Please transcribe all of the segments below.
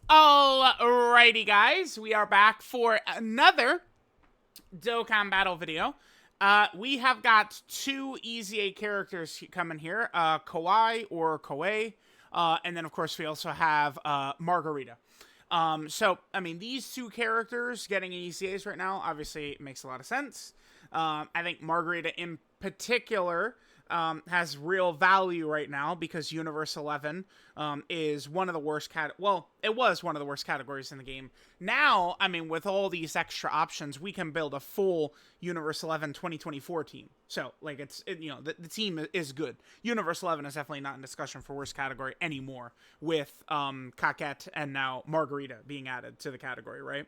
Alrighty, guys, we are back for another Dokkan battle video. We have got two EZA characters coming here, Kawai or Kyawei, and then of course we also have Margarita. I mean, these two characters getting EZAs right now obviously makes a lot of sense. I think Margarita in particular has real value right now because Universe 11 is one of the worst it was one of the worst categories in the game. Now, I mean, with all these extra options, we can build a full Universe 11 2024 team. So, like, the team is good. Universe 11 is definitely not in discussion for worst category anymore with Kaket and now Margarita being added to the category, right?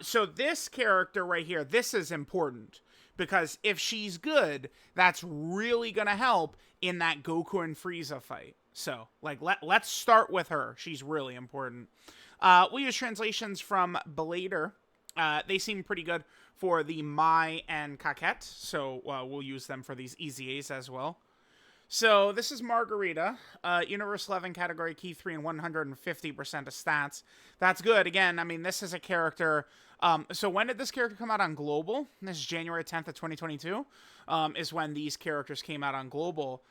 So this character right here, this is important. Because if she's good, that's really going to help in that Goku and Frieza fight. So, like, let's start with her. She's really important. We use translations from Belader. They seem pretty good for the Mai and Kaket. So, we'll use them for these EZAs as well. So, this is Margarita, Universe 11 category, key 3 and 150% of stats. That's good. Again, I mean, this is a character... so when did this character come out on Global? This is January 10th of 2022, is when these characters came out on Global.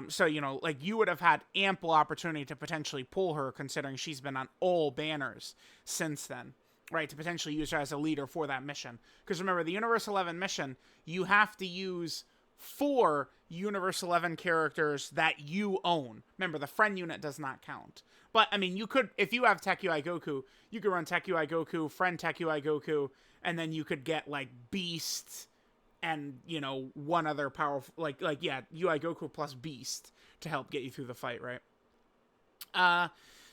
So, you know, like, you would have had ample opportunity to potentially pull her, considering she's been on all banners since then, right? To potentially use her as a leader for that mission. Because remember, the Universe 11 mission, you have to use 4 Universe 11 characters that you own. Remember, the friend unit does not count. But, I mean, you could, if you have Tech UI Goku, you could run Tech UI Goku, friend Tech UI Goku, and then you could get, like, Beast and, you know, one other powerful, yeah, UI Goku plus Beast to help get you through the fight, right?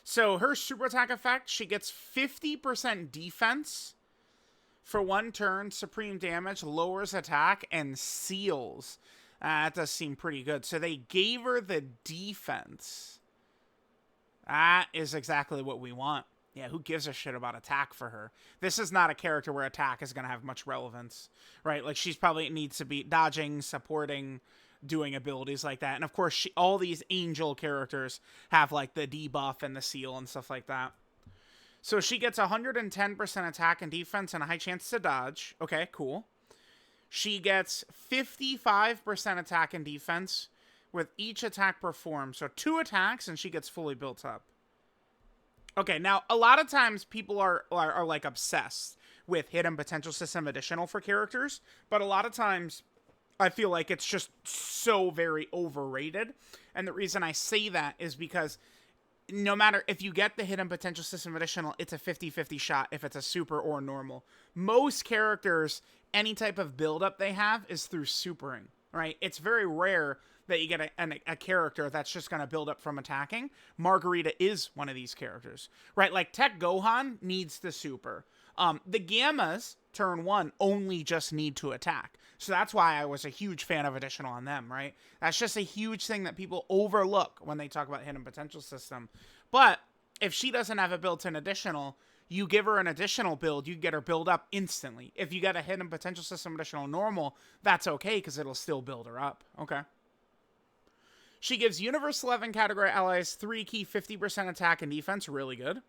So her super attack effect, she gets 50% defense for 1 turn, supreme damage, lowers attack, and seals. That does seem pretty good. So they gave her the defense. That is exactly what we want. Yeah, who gives a shit about attack for her? This is not a character where attack is going to have much relevance, right? Like, she's probably needs to be dodging, supporting, doing abilities like that. And of course, all these angel characters have, like, the debuff and the seal and stuff like that. So she gets 110% attack and defense and a high chance to dodge. Okay, cool. She gets 55% attack and defense with each attack performed. So 2 attacks and she gets fully built up. Okay, now a lot of times people are like obsessed with hidden potential system additional for characters, but a lot of times I feel like it's just so very overrated. And the reason I say that is because no matter if you get the hidden potential system additional, it's a 50-50 shot if it's a super or normal. Most characters, any type of buildup they have is through supering, right? It's very rare that you get a character that's just going to build up from attacking. Margarita is one of these characters, right? Like Tech Gohan needs the super. The Gammas, turn 1, only just need to attack. So that's why I was a huge fan of additional on them, right? That's just a huge thing that people overlook when they talk about hidden potential system. But if she doesn't have a built-in additional, you give her an additional build, you get her build up instantly. If you get a hidden potential system additional normal, that's okay because it'll still build her up. Okay. She gives Universe 11 category allies 3 key 50% attack and defense. Really good.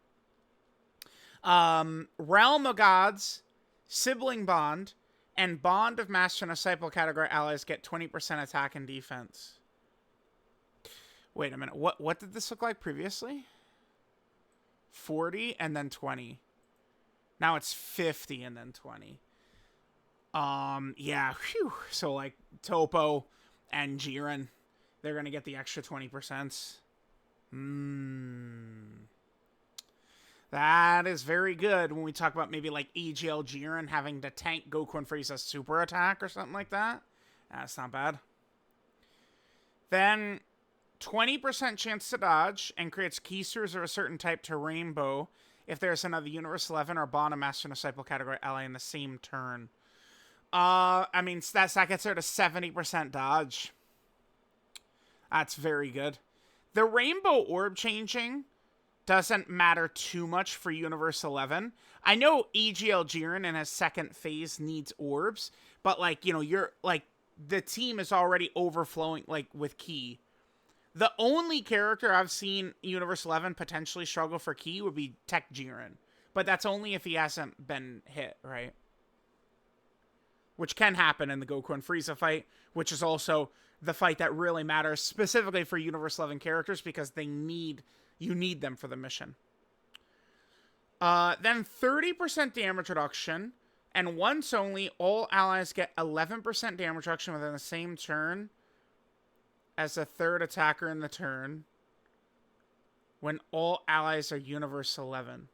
Realm of Gods, Sibling Bond, and Bond of Master and Disciple category allies get 20% attack and defense. Wait a minute. What did this look like previously? 40 and then 20. Now it's 50 and then 20. Yeah, whew. So like Topo and Jiren, they're going to get the extra 20%. That is very good when we talk about maybe like AGL Jiren having to tank Goku and Frieza's super attack or something like that. That's not bad. Then 20% chance to dodge and creates keysters of a certain type to Rainbow if there's another Universe 11 or Bond of Master and Disciple category ally in the same turn. I mean, that gets her to 70% dodge. That's very good. The Rainbow Orb changing doesn't matter too much for Universe 11. I know EGL Jiren in his second phase needs orbs, but, like, you know, you're, like, the team is already overflowing, like, with Ki, The only character I've seen Universe 11 potentially struggle for key would be Tech Jiren. But that's only if he hasn't been hit, right? Which can happen in the Goku and Frieza fight, which is also the fight that really matters specifically for Universe 11 characters because you need them for the mission. Then 30% damage reduction, and once only, all allies get 11% damage reduction within the same turn as the third attacker in the turn when all allies are Universe 11.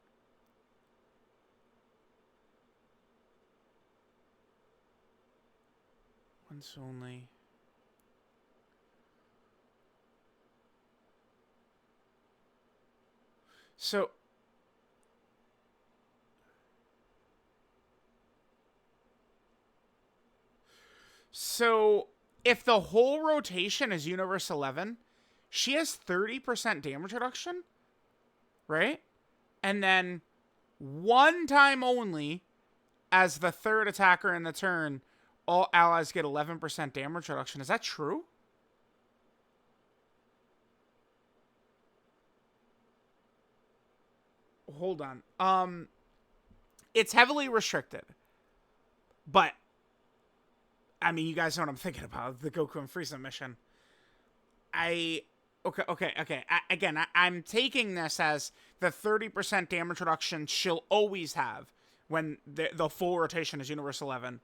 Once only. So if the whole rotation is Universe 11, she has 30% damage reduction, right? And then one time only, as the third attacker in the turn, all allies get 11% damage reduction. Is that true? Hold on. It's heavily restricted. But, I mean, you guys know what I'm thinking about. The Goku and Frieza mission. Okay. I'm taking this as the 30% damage reduction she'll always have when the full rotation is Universe 11.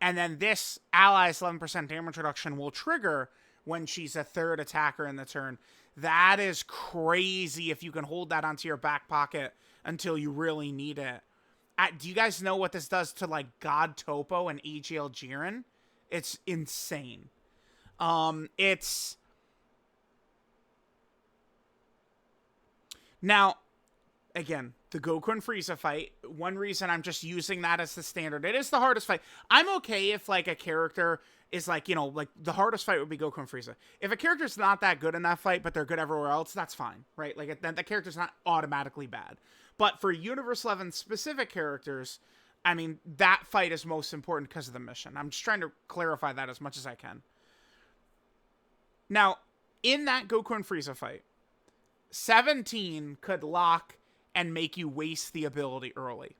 And then this ally's 11% damage reduction will trigger when she's a third attacker in the turn. That is crazy if you can hold that onto your back pocket until you really need it. Do you guys know what this does to, like, God Topo and AGL Jiren? It's insane. It's... Now, again, the Goku and Frieza fight, one reason I'm just using that as the standard, it is the hardest fight. I'm okay if, like, a character is, like, you know, like, the hardest fight would be Goku and Frieza. If a character's not that good in that fight, but they're good everywhere else, that's fine, right? Like, the character's not automatically bad. But for Universe 11 specific characters, I mean, that fight is most important because of the mission. I'm just trying to clarify that as much as I can. Now, in that Goku and Frieza fight, 17 could lock and make you waste the ability early.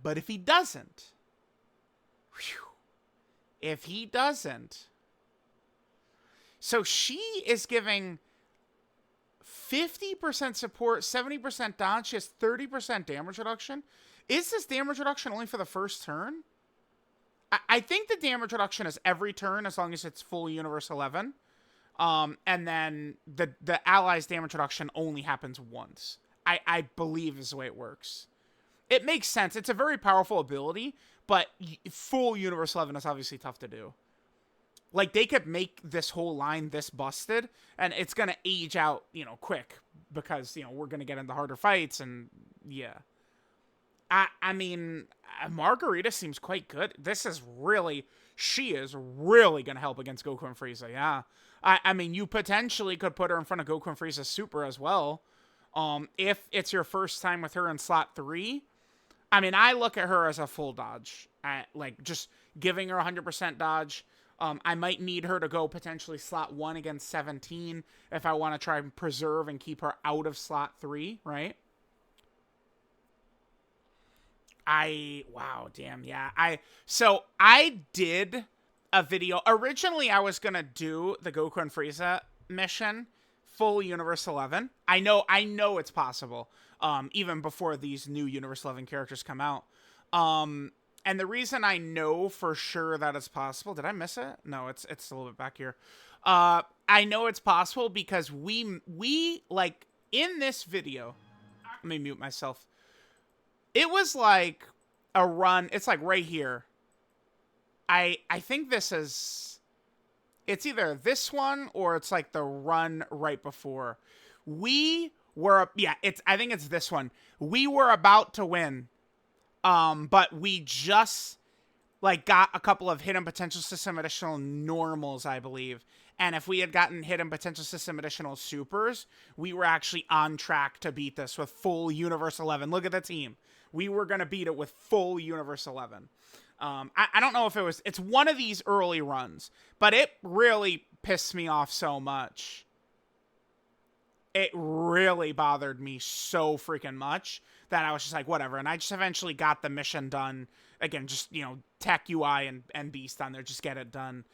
But if he doesn't, so she is giving 50% support, 70% dodge, she has 30% damage reduction. Is this damage reduction only for the first turn? I think the damage reduction is every turn as long as it's full Universe 11. And then the allies' damage reduction only happens once. I believe is the way it works. It makes sense. It's a very powerful ability, but full Universe 11 is obviously tough to do. Like, they could make this whole line this busted, and it's going to age out, you know, quick. Because, you know, we're going to get into harder fights, and yeah. I mean, Margarita seems quite good. She is really going to help against Goku and Frieza, yeah. I mean, you potentially could put her in front of Goku and Frieza Super as well. If it's your first time with her in slot 3. I mean, I look at her as a full dodge. Like, just giving her 100% dodge. I might need her to go potentially slot 1 against 17 if I want to try and preserve and keep her out of slot 3, right? Wow, damn, yeah. So I did a video. Originally, I was going to do the Goku and Frieza mission, full Universe 11. I know it's possible, even before these new Universe 11 characters come out. And the reason I know for sure that it's possible... Did I miss it? No, it's a little bit back here. I know it's possible because we like, in this video... Let me mute myself. It was like a run... It's like right here. I think this is... It's either this one or it's like the run right before. We were... Yeah, I think it's this one. We were about to win. But we just, like, got a couple of hidden potential system additional normals, I believe. And if we had gotten hidden potential system additional supers, we were actually on track to beat this with full Universe 11. Look at the team. We were going to beat it with full Universe 11. I don't know if it's one of these early runs, but it really pissed me off so much. it really bothered me so freaking much that I was just like, whatever. And I just eventually got the mission done. Again, just, you know, Tech UI and Beast on there. Just get it done.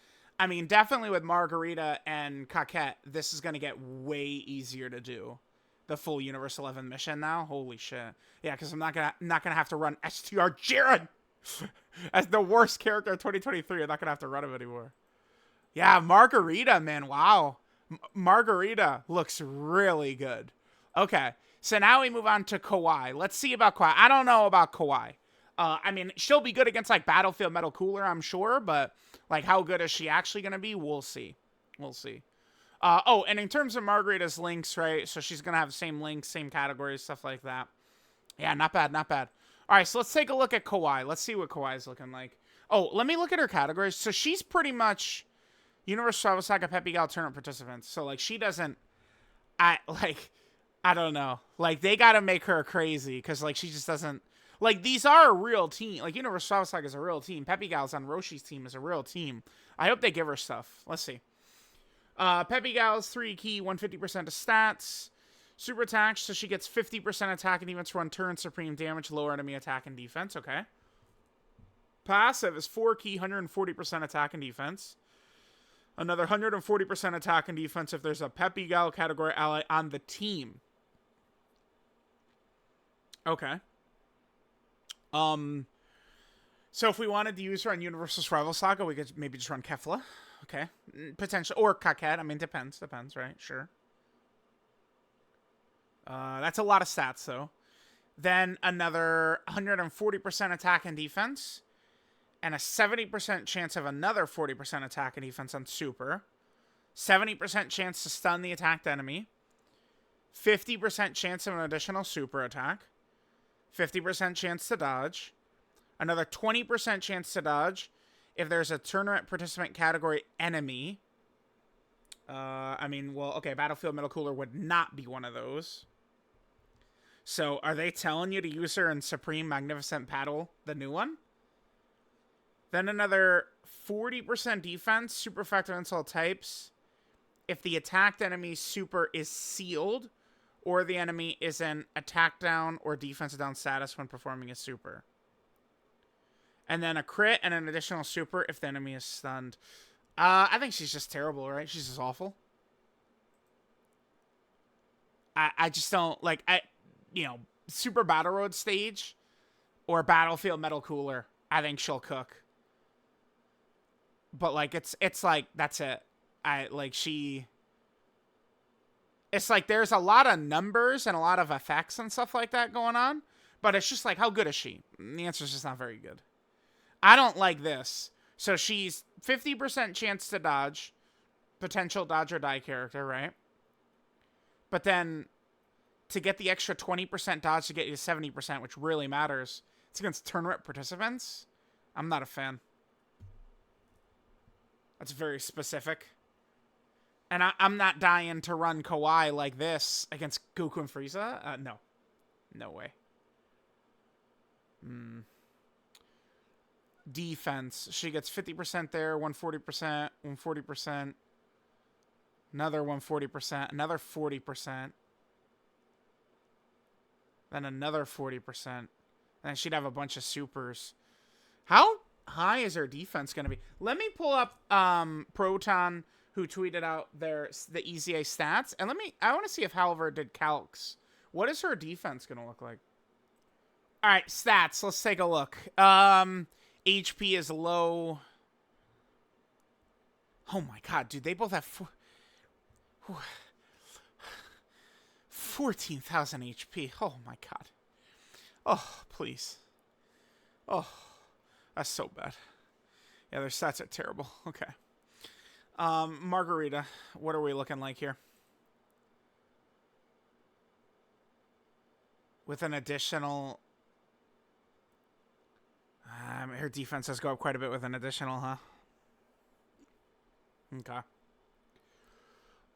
I mean, definitely with Margarita and Coquette, this is going to get way easier to do. The full Universe 11 mission now. Holy shit. Yeah, because I'm not gonna have to run STR Jiren as the worst character of 2023. I'm not going to have to run him anymore. Yeah, Margarita, man. Wow. Margarita looks really good. Okay, so now we move on to Kawai. Let's see about Kawai. I don't know about Kawai. I mean, she'll be good against, like, Battlefield Metal Cooler, I'm sure, but, like, how good is she actually going to be? We'll see. We'll see. Oh, and in terms of Margarita's links, right, so she's going to have the same links, same categories, stuff like that. Yeah, not bad, not bad. All right, so let's take a look at Kawai. Let's see what Kawai's looking like. Oh, let me look at her categories. So she's pretty much Universe Travel Saga Peppy Gal tournament participants. So, like, she doesn't... I don't know. Like, they gotta make her crazy, because, like, she just doesn't... Like, these are a real team. Like, Universe Travel Saga is a real team. Peppy Gal's on Roshi's team is a real team. I hope they give her stuff. Let's see. Peppy Gal's 3 key, 150% of stats. Super attack, so she gets 50% attack and defense for 1 turn, supreme damage, lower enemy attack and defense. Okay. Passive is 4 key, 140% attack and defense. Another 140% attack and defense if there's a Peppy Gal category ally on the team. Okay. So if we wanted to use her on Universal Rival Saga, we could maybe just run Kefla. Okay. Potential. Or Coquette. I mean, depends, right? Sure. That's a lot of stats, though. Then another 140% attack and defense. And a 70% chance of another 40% attack and defense on Super. 70% chance to stun the attacked enemy. 50% chance of an additional Super attack. 50% chance to dodge. Another 20% chance to dodge if there's a tournament participant category enemy. I mean, well, okay, Battlefield Metal Cooler would not be one of those. So, are they telling you to use her in Supreme Magnificent Paddle, the new one? Then another 40% defense, super effective against all types. If the attacked enemy's super is sealed, or the enemy is in attack down or defense down status when performing a super. And then a crit and an additional super if the enemy is stunned. I think she's just terrible, right? She's just awful. I just don't, like, you know, Super Battle Road stage or Battlefield Metal Cooler, I think she'll cook. But, like, it's like, that's it. It's like there's a lot of numbers and a lot of effects and stuff like that going on. But it's just like, how good is she? And the answer is just not very good. I don't like this. So she's 50% chance to dodge. Potential dodge or die character, right? But then to get the extra 20% dodge to get you to 70%, which really matters, it's against tournament participants. I'm not a fan. That's very specific. And I'm not dying to run Kawai like this against Goku and Frieza. No. No way. Defense. She gets 50% there, 140%, 140%. Another 140%, another 40%. Then another 40%. And she'd have a bunch of supers. How high is her defense going to be? Let me pull up Proton, who tweeted out the EZA stats. And I want to see if Halver did calcs. What is her defense going to look like? All right, stats. Let's take a look. HP is low. Oh my god, dude. They both have 14,000 HP. Oh my god. Oh, please. Oh, that's so bad. Yeah, their stats are terrible. Okay. Margarita, what are we looking like here? With an additional... her defense does go up quite a bit with an additional, huh? Okay.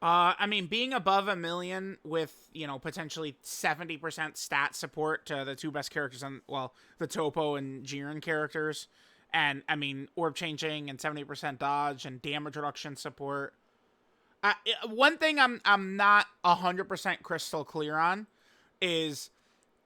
I mean, being above 1 million with, you know, potentially 70% stat support to the two best characters on, well, the Topo and Jiren characters. And, I mean, orb changing and 70% dodge and damage reduction support. One thing I'm not 100% crystal clear on is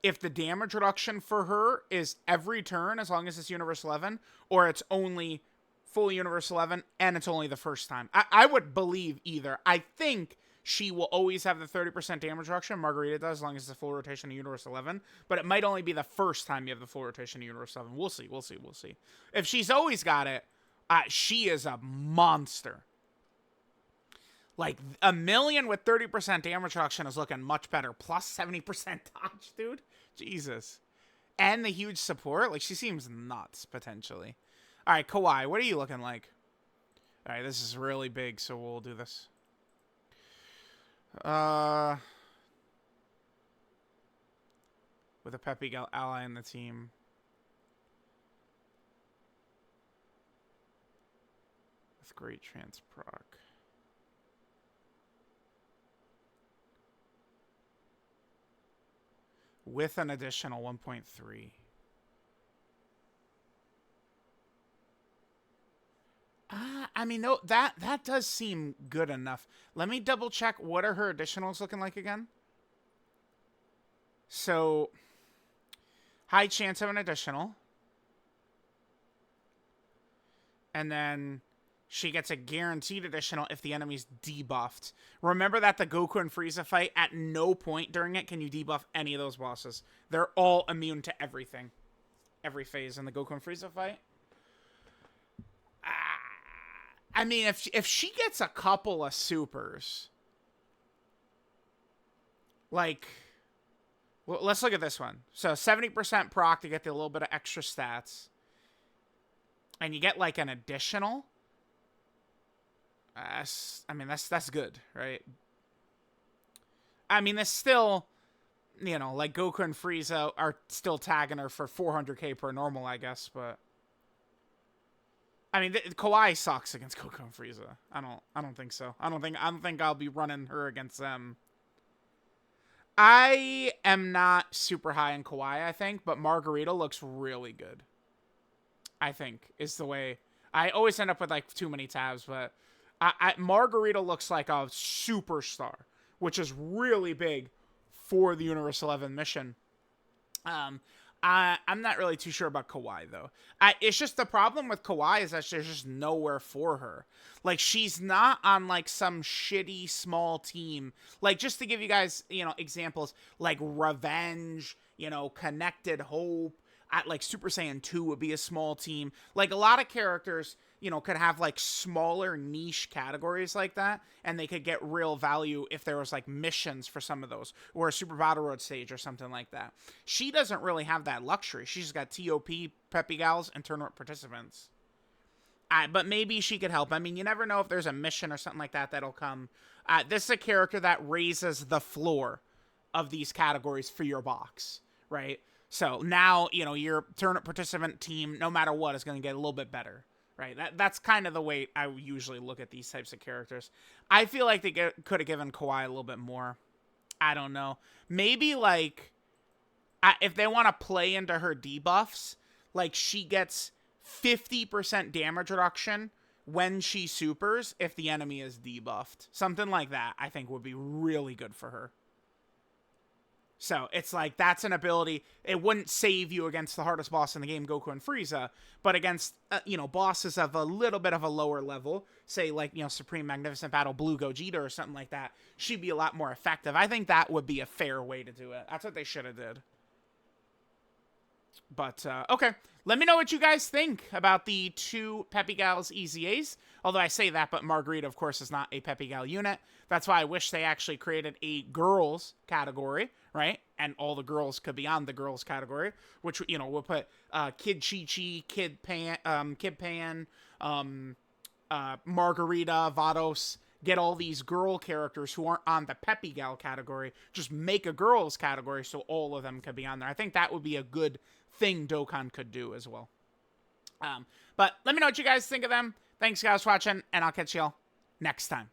if the damage reduction for her is every turn as long as it's Universe 11, or it's only full Universe 11 and it's only the first time. I would believe either. I think she will always have the 30% damage reduction. Margarita does, as long as it's a full rotation of Universe 11. But it might only be the first time you have the full rotation of Universe 11. We'll see. If she's always got it, she is a monster. Like, a million with 30% damage reduction is looking much better. Plus 70% dodge, dude. Jesus. And the huge support. Like, she seems nuts, potentially. All right, Kawai, what are you looking like? All right, this is really big, so we'll do this. With a Peppy ally in the team. With great trans proc. With an additional 1.3. I mean, no, that does seem good enough. Let me double check. What are her additionals looking like again? So, high chance of an additional. And then she gets a guaranteed additional if the enemy's debuffed. Remember that the Goku and Frieza fight, at no point during it can you debuff any of those bosses. They're all immune to everything. Every phase in the Goku and Frieza fight. I mean, if she gets a couple of supers, like, well, let's look at this one. So 70% proc to get the little bit of extra stats, and you get like an additional. I mean, that's good, right? I mean, it's still, you know, like Goku and Frieza are still tagging her for 400k per normal, I guess, but. I mean, Kawai sucks against Goku and Frieza. I don't think so. I don't think I'll be running her against them. I am not super high in Kawai, I think, but Margarita looks really good. I think is the way. I always end up with like too many tabs, but Margarita looks like a superstar, which is really big for the Universe 11 mission. I'm not really too sure about Kawai, though. It's just the problem with Kawai is that there's just nowhere for her. Like, she's not on, like, some shitty small team. Like, just to give you guys, you know, examples, like Revenge, you know, Connected Hope, like Super Saiyan 2 would be a small team. Like, a lot of characters, you know, could have, like, smaller niche categories like that, and they could get real value if there was, like, missions for some of those, or a Super Battle Road stage or something like that. She doesn't really have that luxury. She's just got TOP, Peppy Gals, and tournament participants. But maybe she could help. I mean, you never know if there's a mission or something like that that'll come. This is a character that raises the floor of these categories for your box, right? So now, you know, your tournament participant team, no matter what, is going to get a little bit better. Right, that's kind of the way I usually look at these types of characters. I feel like they could have given Kawai a little bit more. I don't know. Maybe, like, if they want to play into her debuffs, like, she gets 50% damage reduction when she supers if the enemy is debuffed. Something like that, I think, would be really good for her. So, it's like, that's an ability. It wouldn't save you against the hardest boss in the game, Goku and Frieza, but against, you know, bosses of a little bit of a lower level, say, like, you know, Supreme Magnificent Battle Blue Gogeta or something like that, she'd be a lot more effective. I think that would be a fair way to do it. That's what they should have did. But, okay. Let me know what you guys think about the two Peppy Gals EZAs. Although I say that, but Margarita, of course, is not a Peppy Gal unit. That's why I wish they actually created a girls category, right? And all the girls could be on the girls category, which, you know, we'll put Kid Chi-Chi, Kid Pan, Margarita, Vados, get all these girl characters who aren't on the Peppy Gal category, just make a girls category so all of them could be on there. I think that would be a good thing Dokkan could do as well. But let me know what you guys think of them. Thanks, guys, for watching, and I'll catch y'all next time.